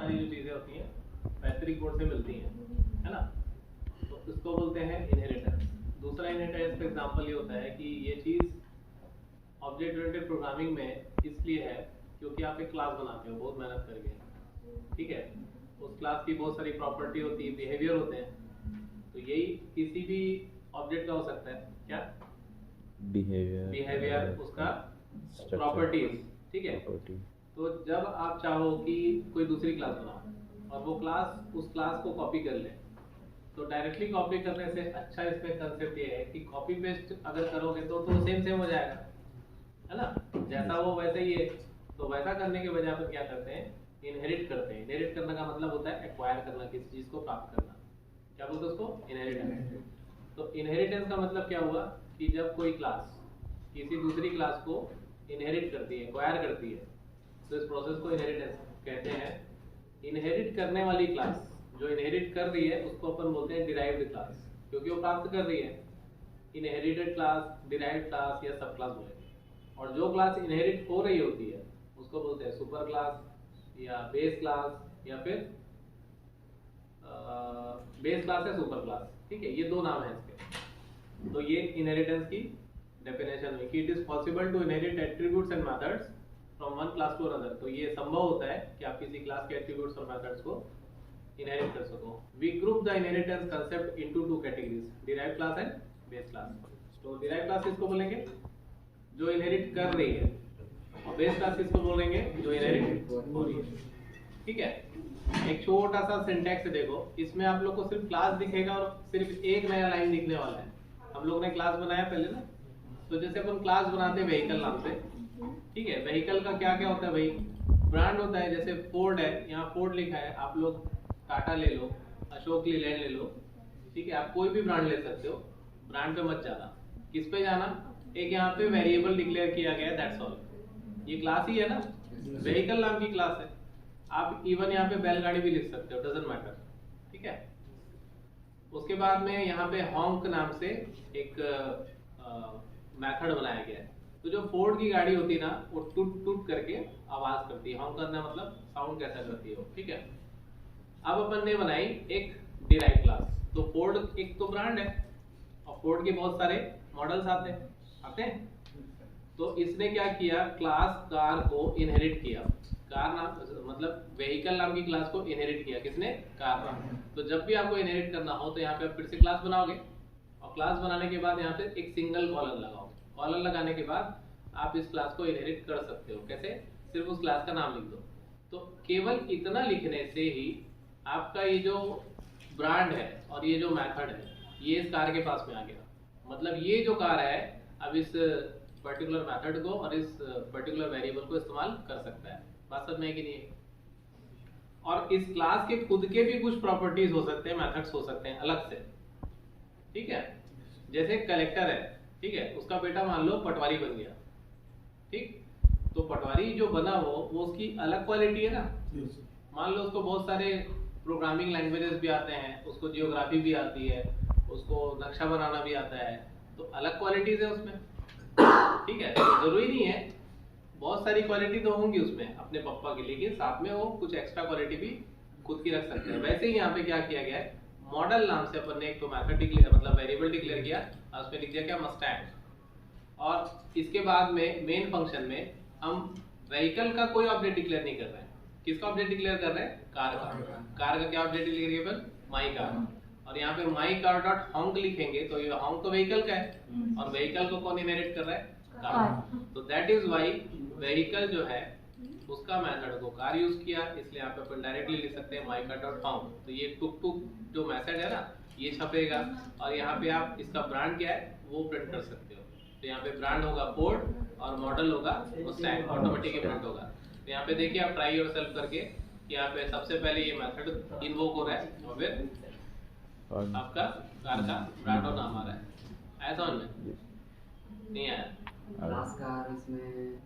सारी जो चीजें होती हैं पैतृक कोड से मिलती हैं, है ना। तो इसको बोलते हैं इनहेरिटेंस। दूसरा इनहेरिटेंस का एग्जांपल ये होता है कि ये चीज ऑब्जेक्ट ओरिएंटेड प्रोग्रामिंग में इसलिए है क्योंकि आप एक क्लास बनाते हो बहुत मेहनत करके, ठीक है। उस क्लास की बहुत सारी प्रॉपर्टी होती है, बिहेवियर होते हैं। तो यही किसी भी ऑब्जेक्ट का हो सकता है, क्या बिहेवियर उसका प्रॉपर्टीज, ठीक है। तो जब आप चाहो कि कोई दूसरी क्लास बनाओ और वो क्लास उस क्लास को कॉपी कर ले, तो डायरेक्टली कॉपी करने से अच्छा इसमें कंसेप्ट ये है कि कॉपी पेस्ट अगर करोगे तो सेम हो जाएगा, है ना। जैसा वो वैसे ही है। तो वैसा करने के बजाय अपन क्या करते हैं, इनहेरिट करते हैं। इनहेरिट करने का मतलब होता है एक्वायर करना, किसी चीज को प्राप्त करना। क्या बोलते हैं उसको, इनहेरिटेंस। तो इनहेरिटेंस का मतलब क्या हुआ कि जब कोई क्लास किसी दूसरी क्लास को इनहेरिट करती है, एक्वायर करती है, तो इस प्रोसेस को इनहेरिटेंस कहते हैं। इनहेरिट करने वाली क्लास जो इनहेरिट कर रही है उसको अपन बोलते हैं डिराइव्ड क्लास, क्योंकि वो प्राप्त कर रही है। इनहेरिटेड क्लास, डिराइव्ड क्लास या सब क्लास बोलेंगे। और जो क्लास इनहेरिट हो रही होती है उसको बोलते हैं सुपर क्लास या बेस क्लास या फिर बेस क्लास या सुपर क्लास, ठीक है। ये दो नाम है इसके। तो ये इनहेरिटेंस की डेफिनेशन है कि it is possible to inherit attributes and methods from one class to another. तो ये संभव होता है कि आप किसी क्लास के एट्रीब्यूट्स और मेथड्स को इनहेरिट कर सको। We group the inheritance concept into two categories, derived class and base class. तो डिराइव्ड क्लास किसको बोलेंगे, जो इनहेरिट कर रही है, और बेस क्लास किसको बोलेंगे, जो इनहेरिट हो रही है, ठीक है। एक छोटा सा सिंटैक्स देखो, इसमें आप लोग को सिर्फ क्लास दिखेगा और सिर्फ एक नया लाइन दिखने वाला है। हम लोग ने क्लास बनाया पहले ना, तो जैसे अपन क्लास बनाते हैं व्हीकल नाम से, ठीक है। व्हीकल का क्या क्या होता है भाई, ब्रांड होता है। जैसे फोर्ड है, यहाँ फोर्ड लिखा है, आप लोग टाटा ले लो, अशोक लीलैंड ले लो, ठीक है। आप कोई भी ब्रांड ले सकते हो, ब्रांड पे मत जाना। किस पे जाना, एक यहाँ पे वेरिएबल डिक्लेयर किया गया है, दैट्स ऑल। ये क्लास ही है ना, व्हीकल नाम की क्लास है। आप इवन यहाँ पे बैलगाड़ी भी लिख सकते हो, डजंट मैटर, ठीक है। उसके बाद में यहाँ पे हॉन्क नाम से एक मेथड बनाया गया है। तो जो फोर्ड की गाड़ी होती है ना, वो टूट टूट करके आवाज करती है। हॉन्क करना मतलब साउंड कैसा करती है वो, ठीक है। अब अपन ने बनाई एक डिराइव क्लास। तो फोर्ड एक तो ब्रांड है और फोर्ड के बहुत सारे मॉडल्स आते हैं। तो इसने क्या किया, क्लास कार को इनहेरिट किया। कार नाम मतलब व्हीकल नाम की क्लास को इनहेरिट किया, किसने, कार नाम। तो जब भी आपको इनहेरिट करना हो तो यहाँ पे आप फिर से क्लास बनाओगे, और क्लास बनाने के बाद यहाँ पे एक सिंगल कॉलन लगाओगे। कॉलन लगाने के बाद आप इस क्लास को इनहेरिट कर सकते हो। कैसे, सिर्फ उस क्लास का नाम लिख दो। तो केवल इतना लिखने से ही आपका ये जो ब्रांड है और ये जो मेथड है, ये इस कार के पास में आ गया। मतलब ये जो कार है अब इस पर्टिकुलर मेथड को और इस पर्टिकुलर वेरिएबल को इस्तेमाल कर सकता है। बात समझ में है कि नहीं। और इस क्लास के खुद के भी कुछ प्रॉपर्टीज हो सकते हैं, मेथड्स हो सकते हैं अलग से, ठीक है। जैसे कलेक्टर है, ठीक है, उसका बेटा मान लो पटवारी बन गया, ठीक। तो पटवारी जो बना वो उसकी अलग क्वालिटी है ना। मान लो उसको बहुत सारे प्रोग्रामिंग लैंग्वेजेस भी आते हैं, उसको जियोग्राफी भी आती है, उसको नक्शा बनाना भी आता है, तो अलग क्वालिटीज है उसमें, ठीक है। जरूरी नहीं है, बहुत सारी क्वालिटी तो होंगी उसमें अपने पापा की, लेकिन साथ में वो कुछ एक्स्ट्रा क्वालिटी भी खुद की रख सकते हैं। वैसे ही यहाँ पे क्या किया गया है, मॉडल नाम से अपन ने एक तो मेथड डिक्लेयर मतलब वेरिएबल डिक्लेयर किया, और उसमें लिख दिया क्या, मस्टैंग। और इसके बाद में मेन फंक्शन में हम व्हीकल का कोई ऑब्जेक्ट डिक्लेयर नहीं कर रहे हैं। किसका ऑब्जेक्ट डिक्लेयर कर रहे हैं, कार का। कार का क्या ऑब्जेक्ट डिक्लेयर किया अपन, माई कार। और यहाँ पे माई कार डॉट हॉन्क लिखेंगे तो ये हॉन्क तो व्हीकल का है, और व्हीकल को कौन इनहेरिट कर रहा है, कार। तो दैट इज व्हाई व्हीकल जो है उसका मेथड को कार यूज किया, इसलिए यहाँ पे अपन डायरेक्टली लिख सकते हैं माई कार डॉट हॉन्क। तो ये टुक टुक जो मेथड है ना, ये छपेगा, और यहाँ पे आप इसका ब्रांड क्या है वो प्रिंट कर सकते हो। तो यहाँ पे ब्रांड होगा फोर्ड और मॉडल होगा मुस्टैंग, ऑटोमेटिक प्रिंट होगा। तो यहाँ पे देखिए आप ट्राई योरसेल्फ करके, यहाँ पे सबसे पहले ये मेथड इन्वोक हो रहा है और फिर आपका कार का ब्रांड और नाम आ रहा है। आया समझ में, नहीं आया? क्लास कार इसमें